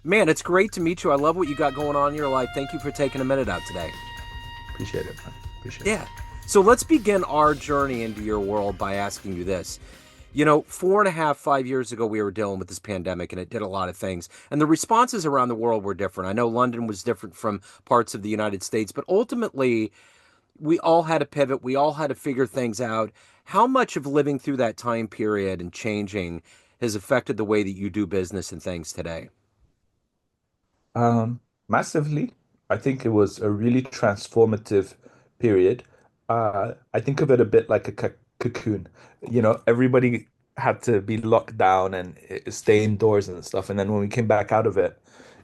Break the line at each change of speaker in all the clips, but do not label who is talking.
Man, it's great to meet you. I love what you got going on in your life. Thank you for taking a minute out today.
Appreciate it, man. Appreciate it.
Yeah. So let's begin our journey into your world by asking you this. You know, 4.5, 5 years ago, we were dealing with this pandemic and it did a lot of things. And the responses around the world were different. I know London was different from parts of the United States, but ultimately, we all had to pivot. We all had to figure things out. How much of living through that time period and changing has affected the way that you do business and things today?
Massively. I think it was a really transformative period. I think of it a bit like a cocoon. Everybody had to be locked down and stay indoors and stuff. And then when we came back out of it,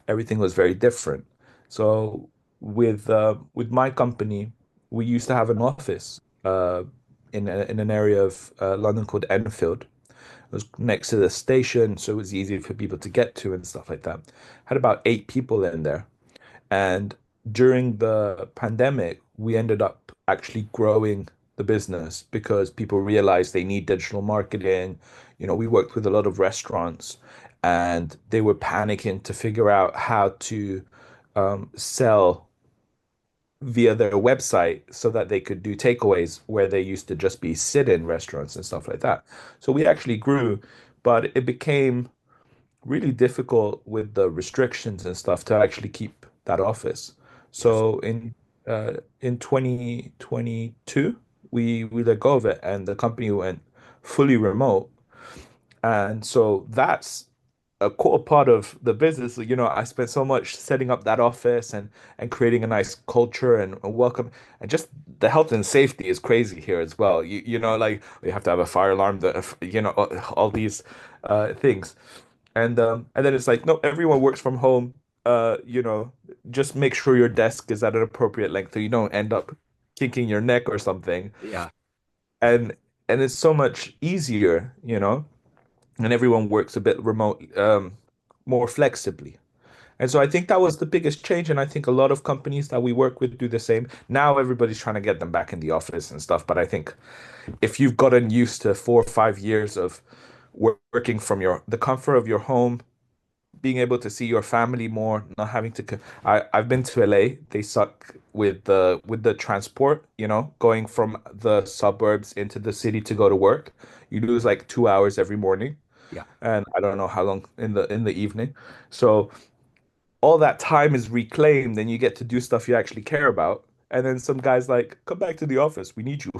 everything was very different. So with my company, we used to have an office in an area of London called Enfield. It was next to the station, so it was easy for people to get to and stuff like that. Had about 8 people in there. And during the pandemic, we ended up actually growing the business because people realized they need digital marketing. We worked with a lot of restaurants and they were panicking to figure out how to sell via their website so that they could do takeaways where they used to just be sit-in restaurants and stuff like that. So we actually grew, but it became really difficult with the restrictions and stuff to actually keep that office.
Yes.
So in 2022, we let go of it and the company went fully remote. And so that's a core part of the business. I spent so much setting up that office and creating a nice culture and a welcome, and just the health and safety is crazy here as well. Like we have to have a fire alarm, all these things. And then it's like, no, everyone works from home. Just make sure your desk is at an appropriate length so you don't end up kicking your neck or something.
Yeah.
And and it's so much easier, and everyone works a bit remote, more flexibly. And so I think that was the biggest change. And I think a lot of companies that we work with do the same. Now everybody's trying to get them back in the office and stuff. But I think if you've gotten used to 4 or 5 years of working from the comfort of your home, being able to see your family more, not having to. I've been to LA. They suck with the transport. Going from the suburbs into the city to go to work. You lose like 2 hours every morning,
Yeah.
and I don't know how long in the evening. So all that time is reclaimed, and you get to do stuff you actually care about. And then some guy's like, "Come back to the office. We need you."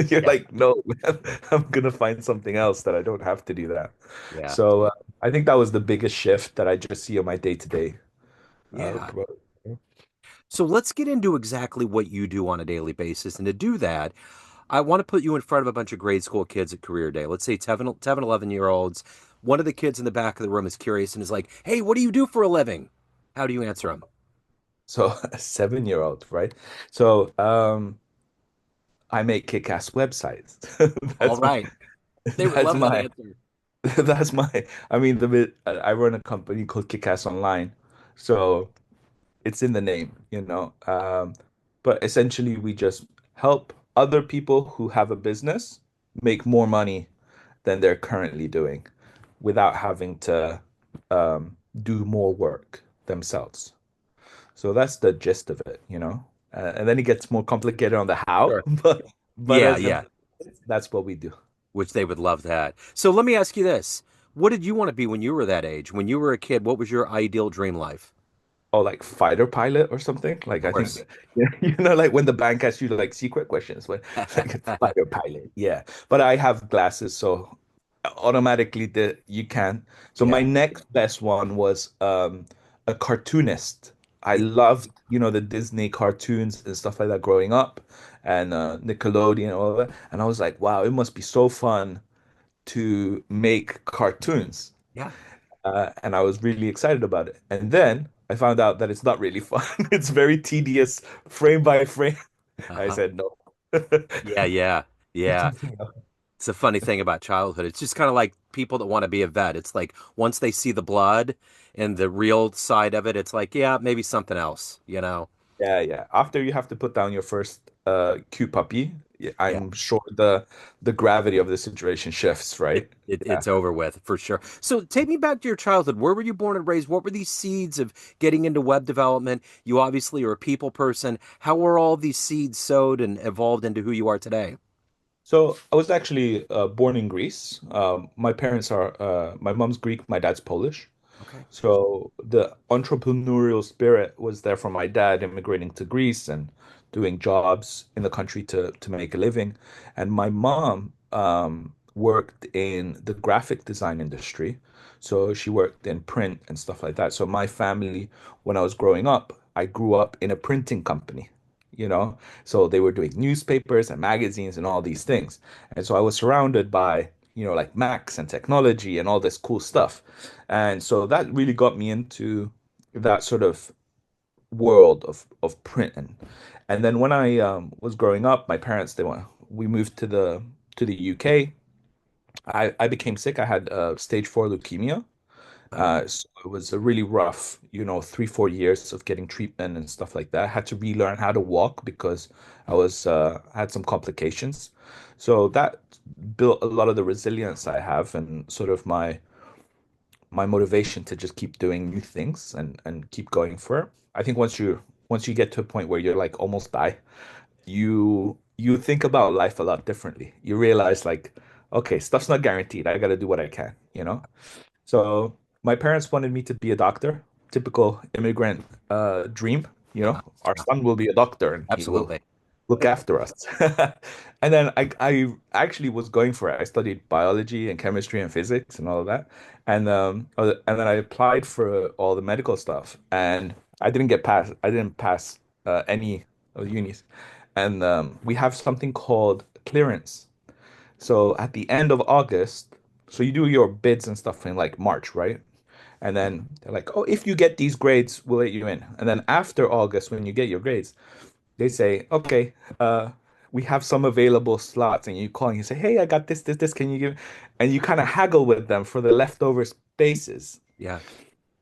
You're
Yeah.
like, "No, man, I'm gonna find something else that I don't have to do that."
Yeah.
So I think that was the biggest shift that I just see on my day-to-day.
Yeah.
Bro.
So let's get into exactly what you do on a daily basis. And to do that, I want to put you in front of a bunch of grade school kids at career day. Let's say 10, 11 year olds. One of the kids in the back of the room is curious and is like, "Hey, what do you do for a living?" How do you answer them?
So a 7-year-old, right? So I make kick-ass websites.
All
That's my
right. They would
that's
love that
my
answer.
that's my I mean the bit I run a company called Kick-Ass Online. So it's in the name. But essentially, we just help other people who have a business make more money than they're currently doing without having to do more work themselves. So that's the gist of it. And then it gets more complicated on the how,
Sure.
but
Yeah,
as
yeah.
that's what we do.
Which they would love that. So let me ask you this. What did you want to be when you were that age? When you were a kid, what was your ideal dream life?
Oh, like fighter pilot or something. Like
Of
I think
course.
like when the bank asks you like secret questions, when like fighter pilot. Yeah. But I have glasses, so automatically you can. So my
Yeah.
next best one was a cartoonist. I
Yeah.
loved the Disney cartoons and stuff like that growing up and Nickelodeon and all that. And I was like, wow, it must be so fun to make cartoons.
Yeah.
And I was really excited about it. And then I found out that it's not really fun. It's very tedious, frame by frame. I
Uh-huh.
said no.
Yeah, yeah. Yeah. It's a funny thing about childhood. It's just kind of like people that want to be a vet. It's like once they see the blood and the real side of it, it's like, yeah, maybe something else, you know?
Yeah, yeah. After you have to put down your first cute puppy,
Yeah.
I'm sure the gravity of the situation shifts, right? Yeah.
It's over with for sure. So take me back to your childhood. Where were you born and raised? What were these seeds of getting into web development? You obviously are a people person. How were all these seeds sowed and evolved into who you are today?
So I was actually born in Greece. My parents are my mom's Greek, my dad's Polish.
Okay.
So the entrepreneurial spirit was there from my dad immigrating to Greece and doing jobs in the country to make a living. And my mom worked in the graphic design industry. So she worked in print and stuff like that. So my family, when I was growing up, I grew up in a printing company, you know? So they were doing newspapers and magazines and all these things. And so I was surrounded by, like Macs and technology and all this cool stuff. And so that really got me into that sort of world of print. And then when I was growing up, my parents, we moved to the UK. I became sick. I had stage 4 leukemia.
Oh,
So it was a really rough, 3, 4 years of getting treatment and stuff like that. I had to relearn how to walk because had some complications. So that built a lot of the resilience I have and sort of my motivation to just keep doing new things and keep going for it. I think once you get to a point where you're like almost die, you think about life a lot differently. You realize like, okay, stuff's not guaranteed. I got to do what I can, you know? So my parents wanted me to be a doctor, typical immigrant dream.
yeah,
Our
yeah,
son will be a doctor and he will
absolutely.
look after us. And then I actually was going for it. I studied biology and chemistry and physics and all of that. And then I applied for all the medical stuff and I didn't pass any of the unis. And we have something called clearance. So at the end of August, so you do your bids and stuff in like March, right? And then they're like, oh, if you get these grades, we'll let you in. And then after August, when you get your grades, they say, okay, we have some available slots. And you call and you say, hey, I got this, can you give? And you kind of haggle with them for the leftover spaces.
Yeah,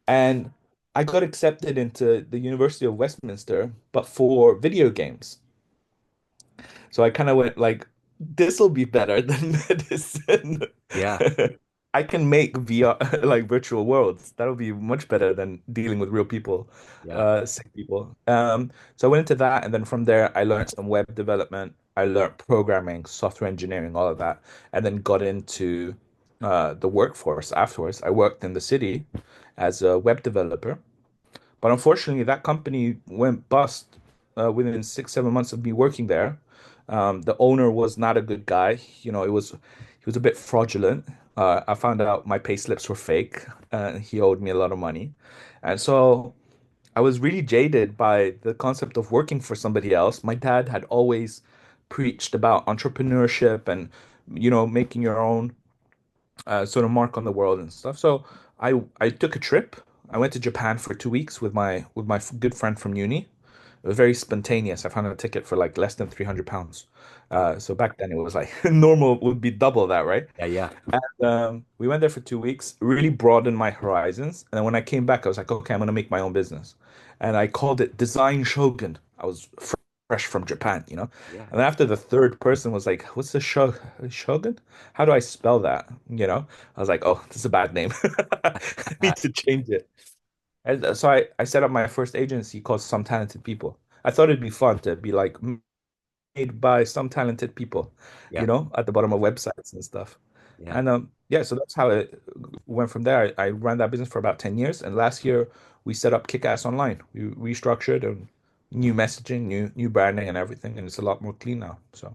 And I got accepted into the University of Westminster, but for video games. So I kind of went like, this will be better than medicine.
yeah,
I can make VR like virtual worlds. That'll be much better than dealing with real people,
yeah.
sick people. So I went into that, and then from there, I learned some web development. I learned programming, software engineering, all of that, and then got into the workforce afterwards. I worked in the city as a web developer. But unfortunately, that company went bust within 6, 7 months of me working there. The owner was not a good guy. He was a bit fraudulent. I found out my pay slips were fake. He owed me a lot of money, and so I was really jaded by the concept of working for somebody else. My dad had always preached about entrepreneurship and making your own sort of mark on the world and stuff. So I took a trip. I went to Japan for 2 weeks with my good friend from uni. It was very spontaneous. I found a ticket for like less than 300 pounds. So back then it was like normal would be double that, right?
Yeah, yeah,
And we went there for 2 weeks, really broadened my horizons. And then when I came back, I was like, okay, I'm gonna make my own business. And I called it Design Shogun. I was fresh from Japan.
yeah.
And then after the third person was like, what's the Shogun? How do I spell that? I was like, oh, this is a bad name. I need to change it. And so I set up my first agency called Some Talented People. I thought it'd be fun to be like made by some talented people,
Yeah,
at the bottom of websites and stuff.
yeah.
And yeah, so that's how it went from there. I ran that business for about 10 years. And last year we set up Kick-Ass Online. We restructured and new messaging, new branding and everything. And it's a lot more clean now. So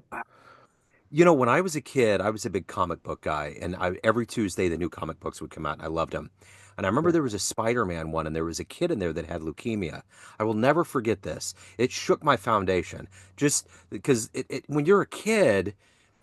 When I was a kid, I was a big comic book guy, and every Tuesday the new comic books would come out, and I loved them. And I remember
yeah.
there was a Spider-Man one, and there was a kid in there that had leukemia. I will never forget this. It shook my foundation, just because when you're a kid,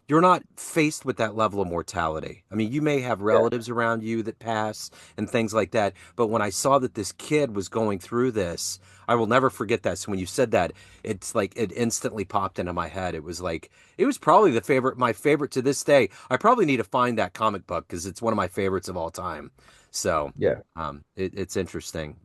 you're not faced with that level of mortality. I mean, you may have
Yeah.
relatives around you that pass and things like that, but when I saw that this kid was going through this, I will never forget that. So when you said that, it's like it instantly popped into my head. It was like it was probably my favorite to this day. I probably need to find that comic book because it's one of my favorites of all time. So
Yeah.
it's interesting.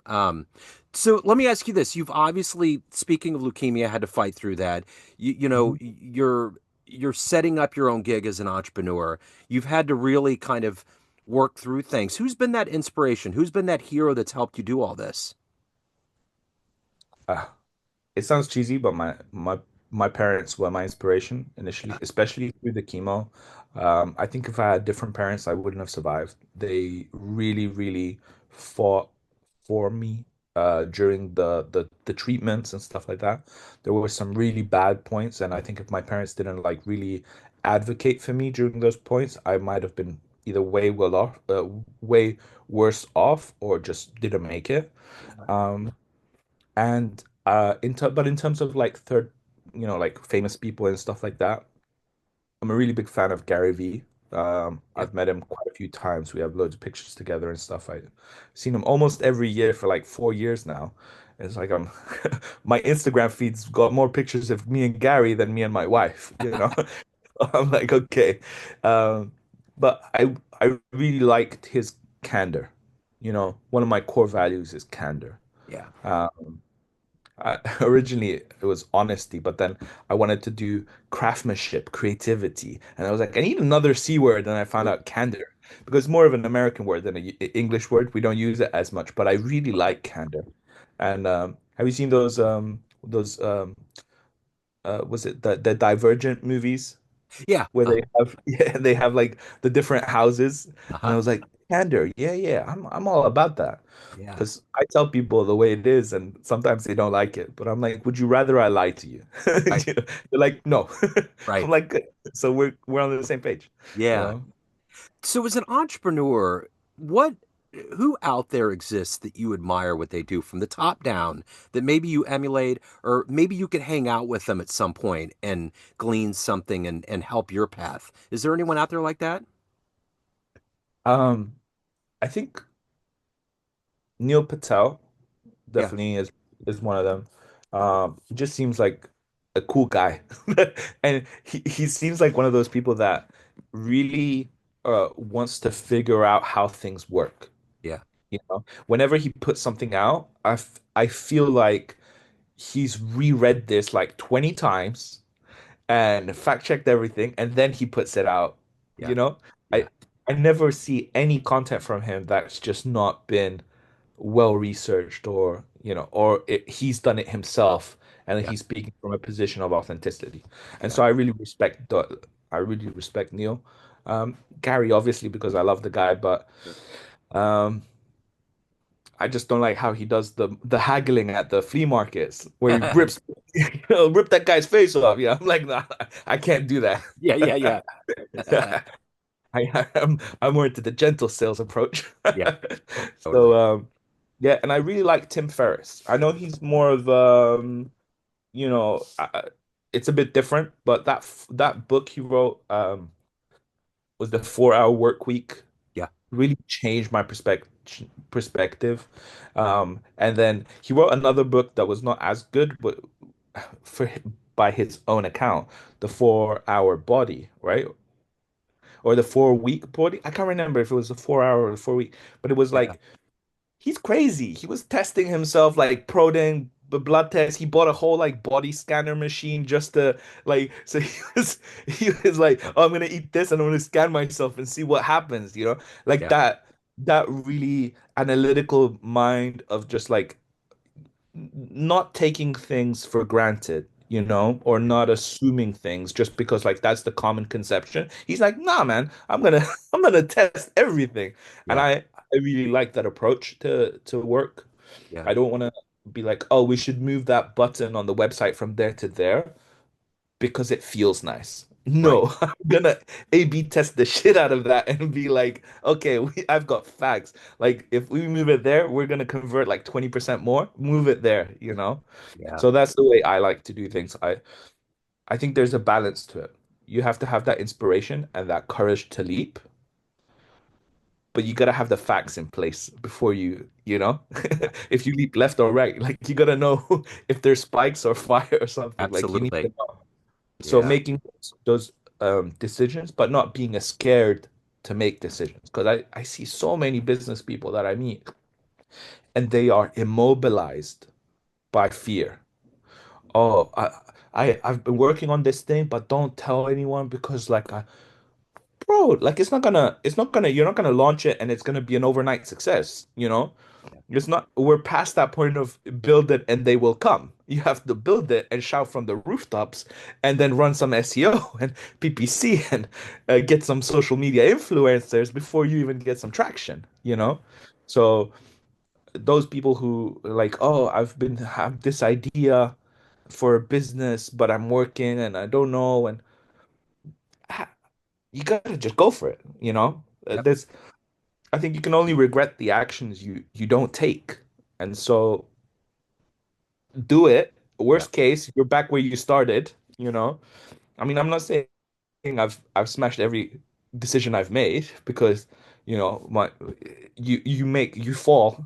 So let me ask you this: You've obviously, speaking of leukemia, had to fight through that. You know,
Mhm.
you're you're setting up your own gig as an entrepreneur. You've had to really kind of work through things. Who's been that inspiration? Who's been that hero that's helped you do all this?
Uh, it sounds cheesy, but my parents were my inspiration initially, especially through the chemo. I think if I had different parents, I wouldn't have survived. They really, really fought for me during the treatments and stuff like that. There were some really bad points, and I think if my parents didn't like really advocate for me during those points, I might have been either way worse off, or just didn't make it.
Yeah.
Um, and in terms of like like famous people and stuff like that, I'm a really big fan of Gary Vee.
Yeah.
I've met him quite a few times. We have loads of pictures together and stuff. I've seen him almost every year for like 4 years now. It's like I'm my Instagram feed's got more pictures of me and Gary than me and my wife, you know. I'm like, okay. Um, but I really liked his candor. You know, one of my core values is candor.
Yeah.
Originally it was honesty, but then I wanted to do craftsmanship, creativity, and I was like, I need another C word, and I found out candor because it's more of an American word than a English word. We don't use it as much, but I really like candor. And have you seen those was it the Divergent movies
Yeah.
where they have yeah, they have like the different houses, and I
Uh-huh.
was like, candor, yeah, yeah, I'm all about that.
Yeah.
Because I tell people the way it is, and sometimes they don't like it. But I'm like, would you rather I lie to you?
Right.
You know, they're like, no. I'm
Right.
like, good. So we're on the same page, you
Yeah.
know?
So as an entrepreneur, what who out there exists that you admire what they do from the top down that maybe you emulate or maybe you could hang out with them at some point and glean something and help your path? Is there anyone out there like that?
Um, I think Neil Patel
Yeah.
definitely is one of them. He just seems like a cool guy, and he seems like one of those people that really wants to figure out how things work.
Yeah.
You know, whenever he puts something out, I feel like he's reread this like 20 times and fact checked everything, and then he puts it out.
Yeah.
You know,
Yeah.
I I never see any content from him that's just not been well researched, or he's done it himself, and
Yeah.
he's speaking from a position of authenticity. And
Yeah.
so I really respect Neil. Gary, obviously, because I love the guy, but um, I just don't like how he does the haggling at the flea markets where he rips rip that guy's face off. Yeah, I'm like, nah, I can't do that.
Yeah. Yeah. Yeah.
I'm more into the gentle sales approach.
Yeah.
So
Totally.
yeah, and I really like Tim Ferriss. I know he's more of you know, it's a bit different, but that book he wrote was the 4 Hour Work Week.
Yeah.
Really changed my perspective. And then he wrote another book that was not as good, but for by his own account, the 4 Hour Body, right? Or the 4 Week Body. I can't remember if it was a 4 hour or the 4 week, but it was
Yeah.
like he's crazy. He was testing himself like protein blood test. He bought a whole like body scanner machine just to like so he was like, oh, I'm gonna eat this and I'm gonna scan myself and see what happens, like
Yeah.
that really analytical mind of just like not taking things for granted, or not assuming things just because like that's the common conception. He's like, nah, man, I'm gonna I'm gonna test everything. And
Yeah.
I really like that approach to work.
Yeah.
I don't want to be like, oh, we should move that button on the website from there to there because it feels nice.
Right.
No, I'm gonna A/B test the shit out of that and be like, okay, I've got facts. Like, if we move it there, we're gonna convert like 20% more. Move it there, you know?
Yeah.
So that's the way I like to do things. I think there's a balance to it. You have to have that inspiration and that courage to leap, but you gotta have the facts in place before you,
Yeah.
if you leap left or right, like you gotta know if there's spikes or fire or something. Like you need to
Absolutely.
know. So
Yeah.
making those decisions, but not being as scared to make decisions. Because I see so many business people that I meet, and they are immobilized by fear. Oh, I've been working on this thing, but don't tell anyone because like bro, like it's not gonna you're not gonna launch it and it's gonna be an overnight success, you know?
Yeah.
It's not, we're past that point of build it and they will come. You have to build it and shout from the rooftops and then run some SEO and PPC and get some social media influencers before you even get some traction, you
Yeah.
know? So those people who like, oh, have this idea for a business, but I'm working and I don't know, and ah, you gotta just go for it, you know?
Yep.
There's I think you can only regret the actions you don't take. And so do it.
Yeah.
Worst case, you're back where you started, you know? I mean, I'm not saying I've smashed every decision I've made because, my you fall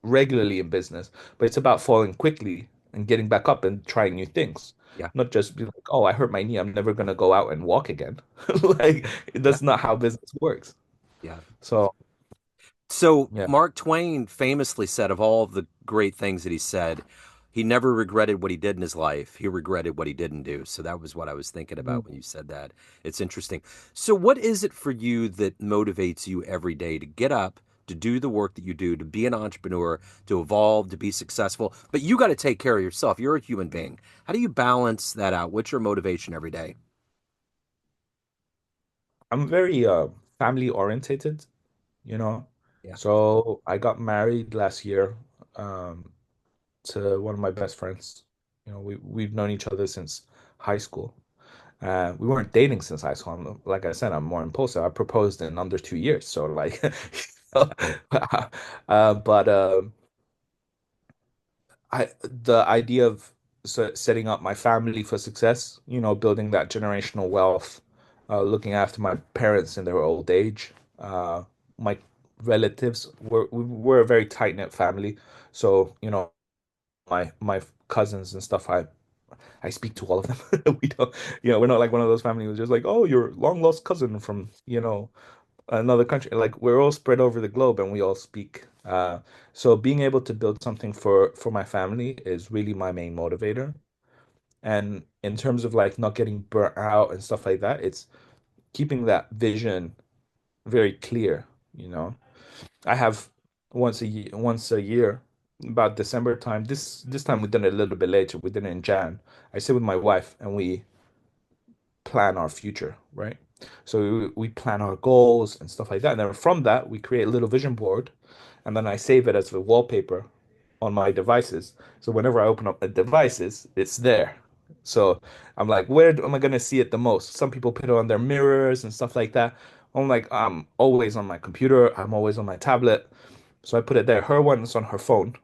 regularly in business, but it's about falling quickly and getting back up and trying new things.
Yeah.
Not just be like, oh, I hurt my knee, I'm never gonna go out and walk again. Like
Yeah.
that's not how business works.
Yeah.
So,
So
yeah.
Mark Twain famously said of all the great things that he said, he never regretted what he did in his life. He regretted what he didn't do. So that was what I was thinking about when you said that. It's interesting. So what is it for you that motivates you every day to get up, to do the work that you do, to be an entrepreneur, to evolve, to be successful? But you got to take care of yourself. You're a human being. How do you balance that out? What's your motivation every day?
I'm very family orientated, you know.
Yeah.
So I got married last year um to one of my best friends. We've known each other since high school. We weren't dating since high school. Like I said, I'm more impulsive. I proposed in under 2 years. So like, but the idea of setting up my family for success, building that generational wealth, looking after my parents in their old age, my relatives, we're a very tight-knit family. So, my cousins and stuff, I speak to all of them. We don't, we're not like one of those families who's just like, oh, your long lost cousin from, another country. Like we're all spread over the globe and we all speak. So being able to build something for my family is really my main motivator. And in terms of like not getting burnt out and stuff like that, it's keeping that vision very clear, you know. I have once a year, about December time. This time we done it a little bit later. We did it in Jan. I sit with my wife and we plan our future, right? So we plan our goals and stuff like that. And then from that, we create a little vision board, and then I save it as a wallpaper on my devices. So whenever I open up the devices, it's there. So I'm like, where am I gonna see it the most? Some people put it on their mirrors and stuff like that. I'm like, I'm always on my computer. I'm always on my tablet. So I put it there. Her one is on her phone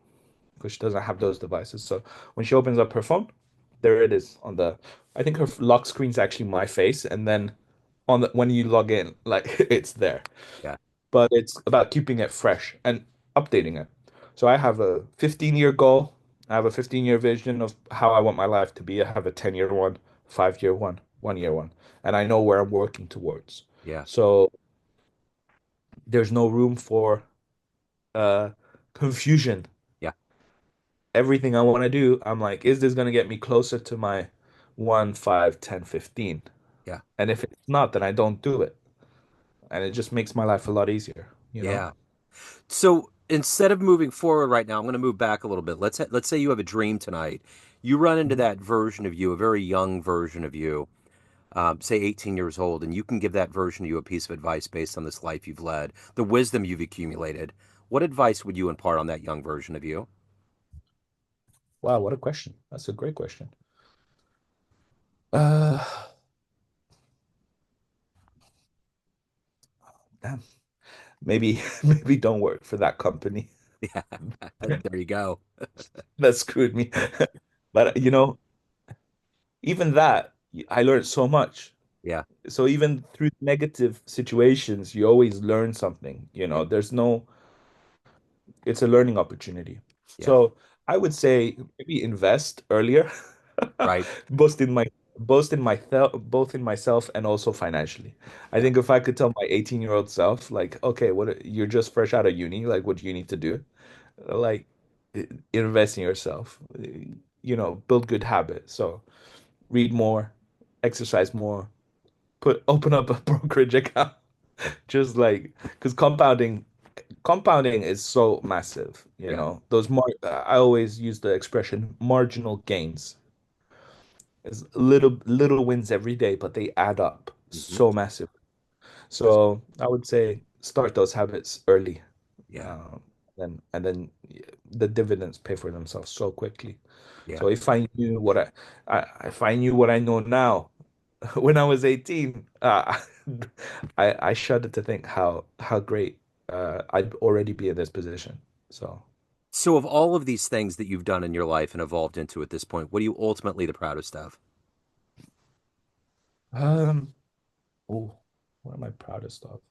because she doesn't have those devices. So when she opens up her phone, there it is on the. I think her lock screen's actually my face, and then when you log in, like it's there.
Yeah.
But it's about keeping it fresh and updating it. So I have a 15-year goal. I have a 15-year vision of how I want my life to be. I have a 10-year one, 5-year one, 1-year one, and I know where I'm working towards.
Yeah.
So there's no room for uh confusion.
Yeah.
Everything I want to do, I'm like, is this going to get me closer to my 1, 5, 10, 15?
Yeah.
And if it's not, then I don't do it. And it just makes my life a lot easier, you know?
Yeah. So instead of moving forward right now, I'm going to move back a little bit. Let's say you have a dream tonight. You run into
Mhm.
that version of you, a very young version of you, say 18 years old, and you can give that version of you a piece of advice based on this life you've led, the wisdom you've accumulated. What advice would you impart on that young version of you?
Wow, what a question. That's a great question. Uh, damn. Maybe maybe don't work for that company.
Yeah, there you go.
That screwed me. But even that, I learned so much.
Yeah,
So even through negative situations, you always learn something. It's a learning opportunity.
yeah,
So I would say maybe invest earlier,
right.
both in my both in myself and also financially. I
Yeah,
think if I could tell my 18-year-old self, like, okay, you're just fresh out of uni, like what do you need to do? Like invest in yourself, build good habits. So read more, exercise more, put open up a brokerage account. Just like because compounding is so massive, you
Yeah.
know. Those mar I always use the expression marginal gains. It's little wins every day, but they add up
Hmm.
so massive. So I would say start those habits early.
Yeah.
Um, and then the dividends pay for themselves so quickly.
Yeah.
So if I knew what if I knew what I know now when I was 18, I shudder to think how great I'd already be in this position. So
So, of all of these things that you've done in your life and evolved into at this point, what are you ultimately the proudest of?
um oh, what am I proudest of?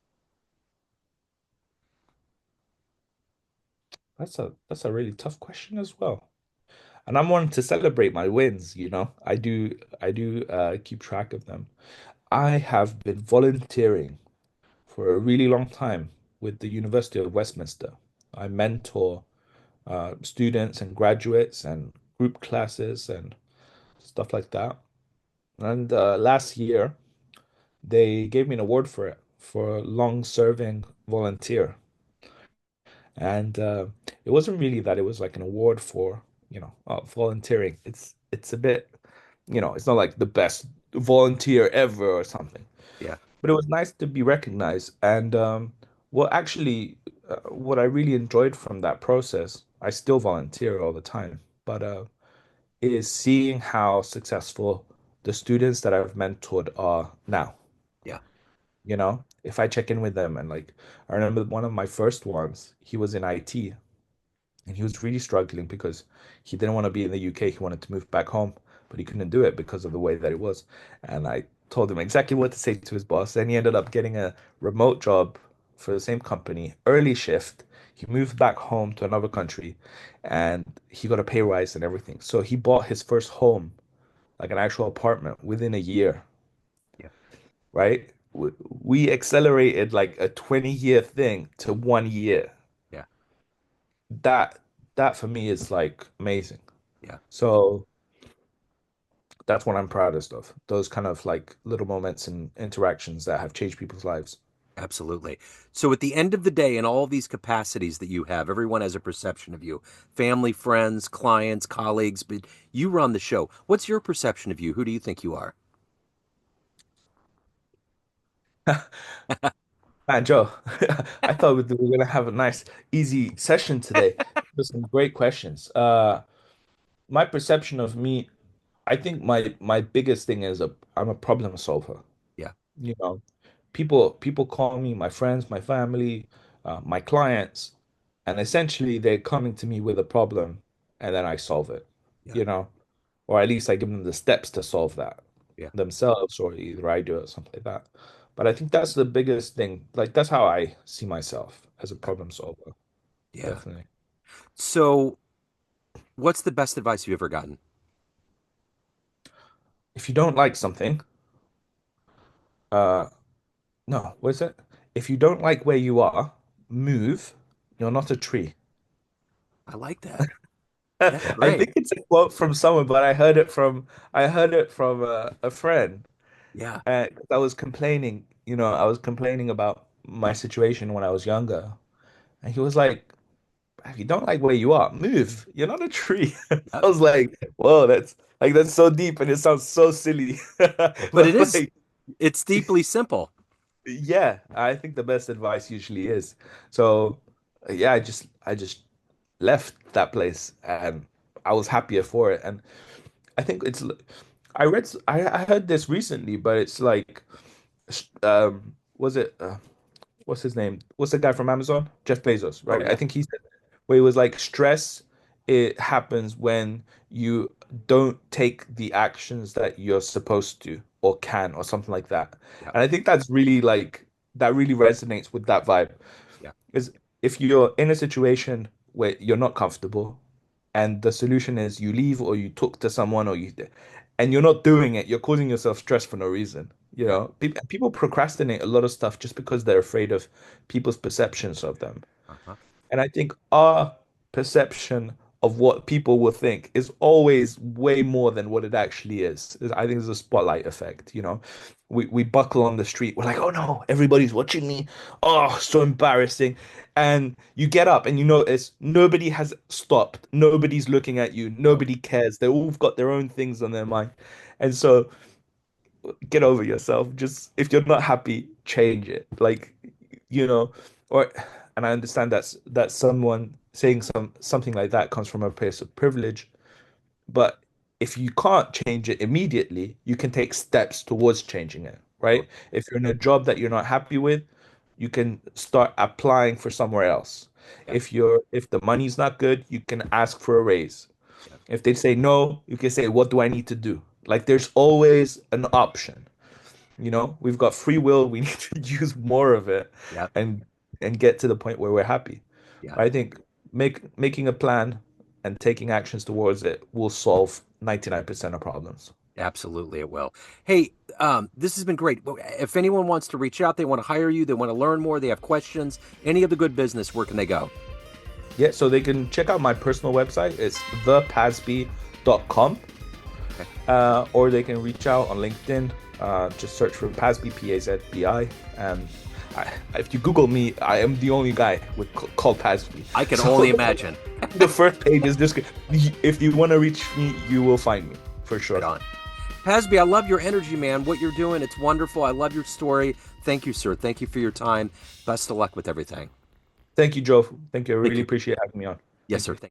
That's a really tough question as well. And I'm one to celebrate my wins, you know. I do keep track of them. I have been volunteering for a really long time with the University of Westminster. I mentor students and graduates and group classes and stuff like that. And last year, they gave me an award for it, for long-serving volunteer. And it wasn't really that it was like an award for, volunteering. It's a bit, it's not like the best volunteer ever or something.
Yeah.
But it was nice to be recognized. And what I really enjoyed from that process, I still volunteer all the time, but is seeing how successful the students that I've mentored are now.
Yeah.
You know, if I check in with them and like, I remember one of my first ones, he was in IT and he was really struggling because he didn't want to be in the UK. He wanted to move back home, but he couldn't do it because of the way that it was. And I told him exactly what to say to his boss. And he ended up getting a remote job for the same company, early shift. He moved back home to another country and he got a pay rise and everything. So he bought his first home, like an actual apartment, within a year,
Yeah.
right? We accelerated like a 20-year thing to 1 year.
Yeah.
That that for me is like amazing.
Yeah.
So that's what I'm proudest of. Those kind of like little moments and interactions that have changed people's lives.
Absolutely. So at the end of the day, in all these capacities that you have, everyone has a perception of you. Family, friends, clients, colleagues, but you run the show. What's your perception of you? Who do you think you are?
Man, Joe, I thought we were gonna have a nice, easy session today. There's some great questions. My perception of me, I think my biggest thing is I'm a problem solver.
Yeah.
You know, people call me my friends, my family, my clients, and essentially they're coming to me with a problem, and then I solve it.
Yeah.
You know, or at least I give them the steps to solve that
Yeah.
themselves, or either I do it or something like that. But I think that's the biggest thing. Like that's how I see myself as a problem solver.
Yeah.
Definitely.
So what's the best advice you've ever gotten?
If you don't like something, uh, no, what is it? If you don't like where you are, move. You're not a tree.
I like that. That's
I
great.
think it's a quote from someone, but I heard it from a friend.
Yeah.
I was complaining, I was complaining about my situation when I was younger, and he was like, "If you don't like where you are, move. You're not a tree."
Uh,
I was like, "Whoa, that's so deep, and it sounds so silly."
but it
But
is,
like,
it's deeply simple.
yeah, I think the best advice usually is. So, yeah, I just left that place, and I was happier for it. And I think I heard this recently, but it's like, was it what's his name? What's the guy from Amazon? Jeff Bezos,
Oh,
right? I
yeah.
think he said where it was like stress, it happens when you don't take the actions that you're supposed to or can or something like that.
Yeah.
And I think that's really like that really resonates with that vibe.
Yeah.
Is if you're in a situation where you're not comfortable and the solution is you leave or you talk to someone and you're not doing it, you're causing yourself stress for no reason. You
Yeah.
know, people procrastinate a lot of stuff just because they're afraid of people's perceptions of them.
Uh-huh.
And I think our perception of what people will think is always way more than what it actually is. I think it's a spotlight effect, you know. We buckle on the street. We're like, oh no, everybody's watching me. Oh, so embarrassing. And you get up and you notice nobody has stopped. Nobody's looking at you.
No.
Nobody cares. They all got their own things on their mind. And so get over yourself. Just if you're not happy, change it. Like, you know, or and I understand that's someone saying something like that comes from a place of privilege, but if you can't change it immediately, you can take steps towards changing it,
Totally.
right? If you're in a job that you're not happy with, you can start applying for somewhere else.
Yep.
If the money's not good, you can ask for a raise.
Yep.
If they say no, you can say, what do I need to do? Like there's always an option. You know, we've got free will. We need to use more of it
Yep.
and get to the point where we're happy.
Yep.
I think making a plan and taking actions towards it will solve 99% of problems.
Absolutely, it will. Hey, this has been great. If anyone wants to reach out, they want to hire you, they want to learn more, they have questions, any of the good business, where can they go?
Yeah, so they can check out my personal website. It's thepazbi.com.
Okay.
Or they can reach out on LinkedIn. Just search for Pazbi, Pazbi. And if you Google me, I am the only guy called Pazbi.
I can
So
only imagine.
the first page is just, if you want to reach me, you will find me for sure.
Right on. Pazbi, I love your energy, man. What you're doing, it's wonderful. I love your story. Thank you, sir. Thank you for your time. Best of luck with everything.
Thank you, Joe. Thank you. I
Thank
really
you.
appreciate having me on.
Yes,
Thank
sir.
you.